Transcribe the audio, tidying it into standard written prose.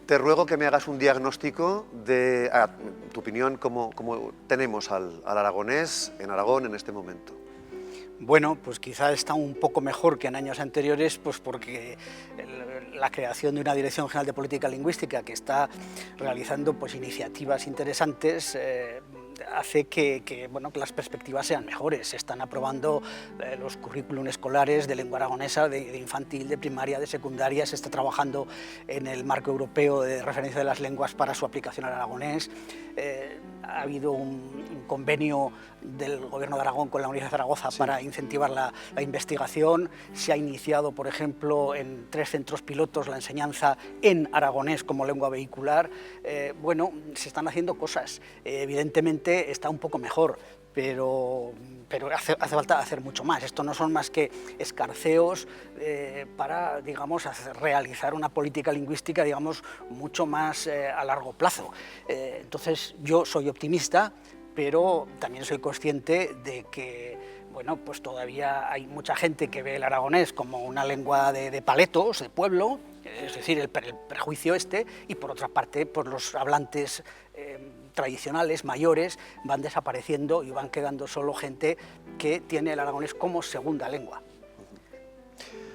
Te ruego que me hagas un diagnóstico de, tu opinión, cómo tenemos al aragonés en Aragón en este momento. Bueno, pues quizá está un poco mejor que en años anteriores, pues porque la creación de una Dirección General de Política Lingüística que está realizando pues iniciativas interesantes hace que las perspectivas sean mejores. Se están aprobando los currículum escolares de lengua aragonesa, de infantil, de primaria, de secundaria. Se está trabajando en el marco europeo de referencia de las lenguas para su aplicación al aragonés. Ha habido un convenio del Gobierno de Aragón con la Universidad de Zaragoza para incentivar la investigación. Se ha iniciado, por ejemplo, en 3 centros pilotos la enseñanza en aragonés como lengua vehicular. Se están haciendo cosas. Evidentemente está un poco mejor, pero hace falta hacer mucho más. Esto no son más que escarceos para, digamos, realizar una política lingüística, digamos, mucho más a largo plazo. Entonces, yo soy optimista, pero también soy consciente de que, pues todavía hay mucha gente que ve el aragonés como una lengua de paletos, de pueblo, es decir, el prejuicio y por otra parte, pues los hablantes tradicionales, mayores, van desapareciendo y van quedando solo gente que tiene el aragonés como segunda lengua.